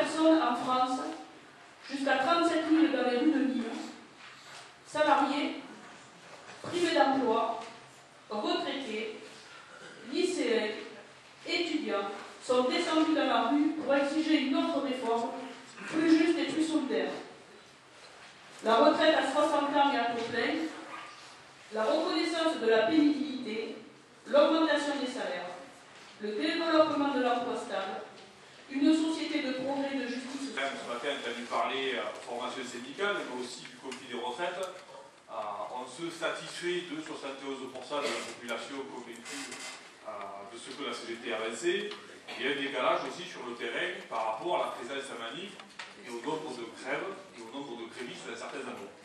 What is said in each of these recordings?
personnes en France, jusqu'à 37 000 dans les rues de Lille, salariés, privés d'emploi, retraités, lycéens, étudiants, sont descendus dans la rue pour exiger une autre réforme, plus juste et plus solidaire. La retraite à 60 ans et à taux plein, la reconnaissance de la pénibilité, l'augmentation des salaires, le développement de l'emploi stable, une société de progrès et de justice. Ce matin, on a dû parler formation syndicale, mais aussi du conflit des retraites. On se satisfait de 71% de la population convaincue de ce que la CGT a avancé. Il y a un décalage aussi sur le terrain par rapport à la présence à manif et au nombre de grèves et au nombre de grévistes dans certains endroits.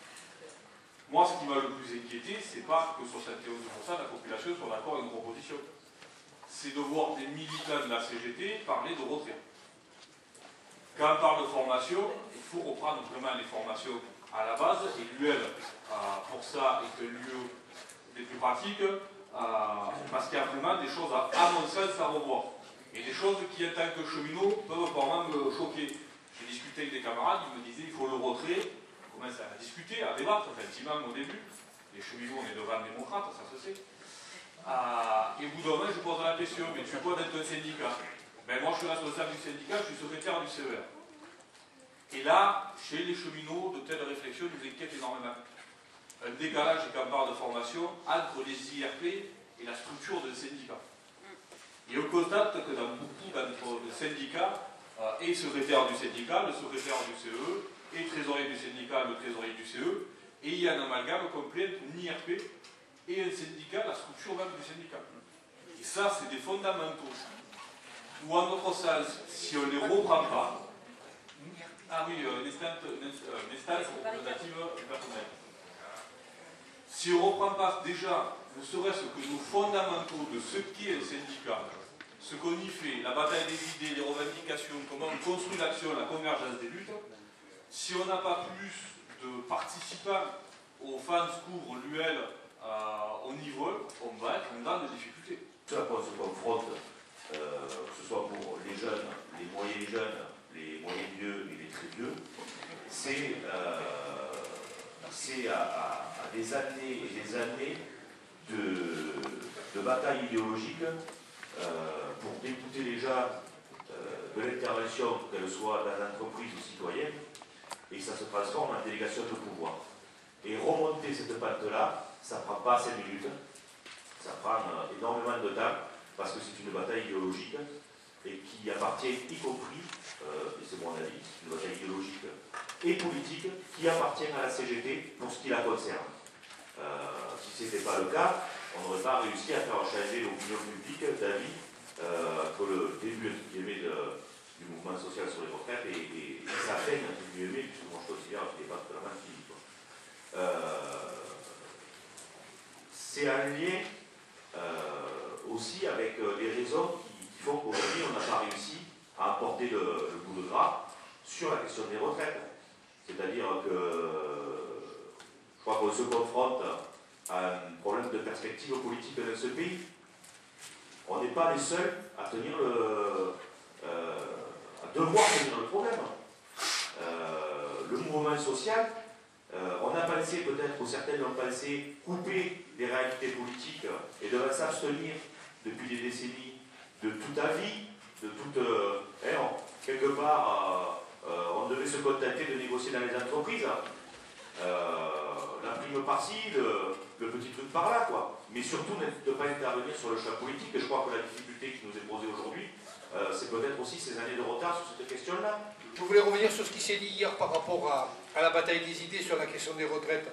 Moi, ce qui m'a le plus inquiété, c'est pas que 71% de la population soit d'accord avec une proposition. C'est de voir des militants de la CGT parler de retrait. Quand on parle de formation, il faut reprendre vraiment les formations à la base, et l'UL, pour ça, est un lieu des plus pratiques, parce qu'il y a vraiment des choses, à mon sens, à revoir. Et des choses qui, en tant que cheminot, peuvent vraiment me choquer. J'ai discuté avec des camarades, ils me disaient il faut le retrait. On commence à discuter, à débattre, effectivement, au début. Les cheminots, on est devant les démocrates, ça se sait. Et au bout d'un moment, je pose la question, mais tu es quoi d'être un syndicat? Ben moi, je suis responsable du syndicat, je suis secrétaire du CER. Et là, chez les cheminots, de telles réflexions nous inquiètent énormément. Un décalage, quand on parle de formation, entre les IRP et la structure de syndicat. Et on constate que dans beaucoup d'entre les syndicats, et secrétaire du syndicat, le secrétaire du CE, et trésorier du syndicat, le trésorier du CE, et il y a un amalgame complet entre une IRP et un syndicat, la structure même du syndicat. Et ça, c'est des fondamentaux. Ou en notre sens, si on ne les reprend pas, ah oui, une instance représentative personnelle. Si on ne reprend pas déjà, ne serait-ce que nos fondamentaux de ce qu'est un syndicat, ce qu'on y fait, la bataille des idées, les revendications, comment on construit l'action, la convergence des luttes, si on n'a pas plus de participants aux fans couvre l'UL au niveau, on va être dans des difficultés. Ce à quoi on se confronte, que ce soit pour les jeunes, les moyens jeunes, les moyens vieux et les très vieux, c'est à des années et des années de bataille idéologique pour dégoûter les gens de l'intervention, qu'elle soit dans l'entreprise ou citoyenne, et ça se transforme en délégation de pouvoir. Et remonter cette pente-là, ça ne prend pas 5 minutes, ça prend énormément de temps, parce que c'est une bataille idéologique, et qui appartient, y compris, et c'est mon avis, une bataille idéologique et politique, qui appartient à la CGT pour ce qui la concerne. Si ce n'était pas le cas, on n'aurait pas réussi à faire changer l'opinion publique d'avis que le début du mouvement social sur les retraites et sa peine, puisque moi je considère qu'il n'est pas totalement fini. C'est un lien aussi avec les raisons qui font qu'aujourd'hui on n'a pas réussi à apporter le bout de gras sur la question des retraites. C'est-à-dire que je crois qu'on se confronte à un problème de perspective politique dans ce pays. On n'est pas les seuls à tenir à devoir tenir le problème. Le mouvement social, on a pensé peut-être, ou certains l'ont pensé, couper les réalités politiques et de s'abstenir depuis des décennies de tout avis, de toute... quelque part, on devait se contenter de négocier dans les entreprises. La prime par-ci, le petit truc par-là, quoi. Mais surtout, de ne pas intervenir sur le choix politique. Et je crois que la difficulté qui nous est posée aujourd'hui, c'est peut-être aussi ces années de retard sur cette question-là. Je voulais revenir sur ce qui s'est dit hier par rapport à la bataille des idées sur la question des retraites.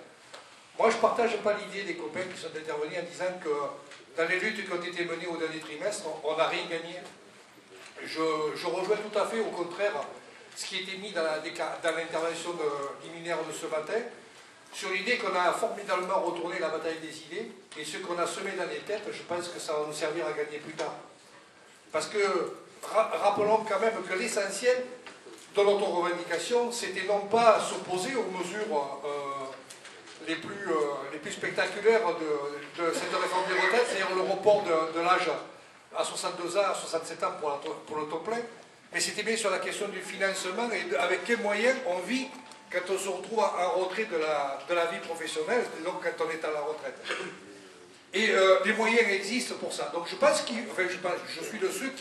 Moi, je ne partage pas l'idée des copains qui sont intervenus en disant que dans les luttes qui ont été menées au dernier trimestre, on n'a rien gagné. Je rejoins tout à fait, au contraire, ce qui était mis dans l'intervention liminaire de ce matin, sur l'idée qu'on a formidablement retourné la bataille des idées, et ce qu'on a semé dans les têtes, je pense que ça va nous servir à gagner plus tard. Parce que, rappelons quand même que l'essentiel de notre revendication, c'était non pas s'opposer aux mesures les plus spectaculaires de cette réforme des retraites, c'est-à-dire le report de l'âge à 62 ans, à 67 ans pour le temps plein, mais c'était bien sur la question du financement et avec quels moyens on vit quand on se retrouve en retrait de la vie professionnelle, donc quand on est à la retraite. Et les moyens existent pour ça. Donc je pense je suis de ceux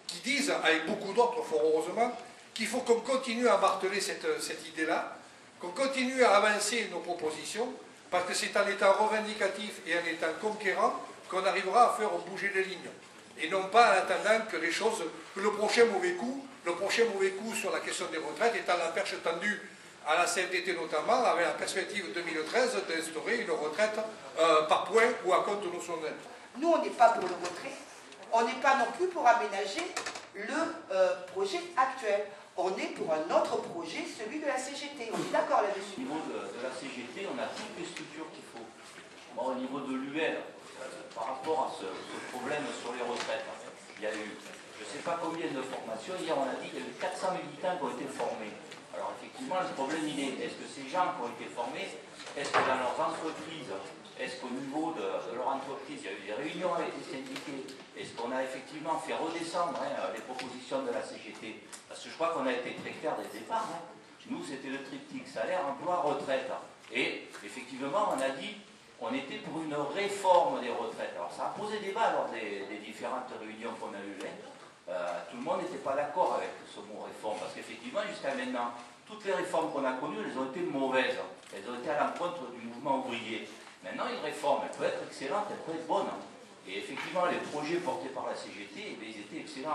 qui disent, avec beaucoup d'autres, fort heureusement, qu'il faut qu'on continue à marteler cette idée-là, qu'on continue à avancer nos propositions, parce que c'est en étant revendicatif et en étant conquérant qu'on arrivera à faire bouger les lignes. Et non pas en attendant que les choses, que le prochain mauvais coup sur la question des retraites étant la perche tendue à la CFDT notamment, avec la perspective 2013 d'instaurer une retraite par points ou à compte notionnel. Nous, on n'est pas pour le retrait, on n'est pas non plus pour aménager le projet actuel. On est pour un autre projet, celui de la CGT. On est d'accord là-dessus. Au niveau de la CGT, on a toutes les structures qu'il faut. Bon, au niveau de l'UL, par rapport à ce problème sur les retraites, il y a eu, je ne sais pas combien de formations. Hier, on a dit qu'il y a eu 400 militants qui ont été formés. Alors effectivement, le problème il est-ce que ces gens qui ont été formés, est-ce que dans leurs entreprises, est-ce qu'au niveau de leur entreprise, il y a eu des réunions avec les syndiqués, est-ce qu'on a effectivement fait redescendre les propositions de la CGT? Parce que je crois qu'on a été très clair dès le départ. Nous, c'était le triptyque salaire, emploi, retraite. Et effectivement, on a dit on était pour une réforme des retraites. Alors ça a posé débat lors des différentes réunions qu'on a eues là. Tout le monde n'était pas d'accord avec ce mot réforme, parce qu'effectivement, jusqu'à maintenant, toutes les réformes qu'on a connues, elles ont été mauvaises. Elles ont été à l'encontre du mouvement ouvrier. Maintenant, une réforme, elle peut être excellente, elle peut être bonne. Et effectivement, les projets portés par la CGT, ils étaient excellents.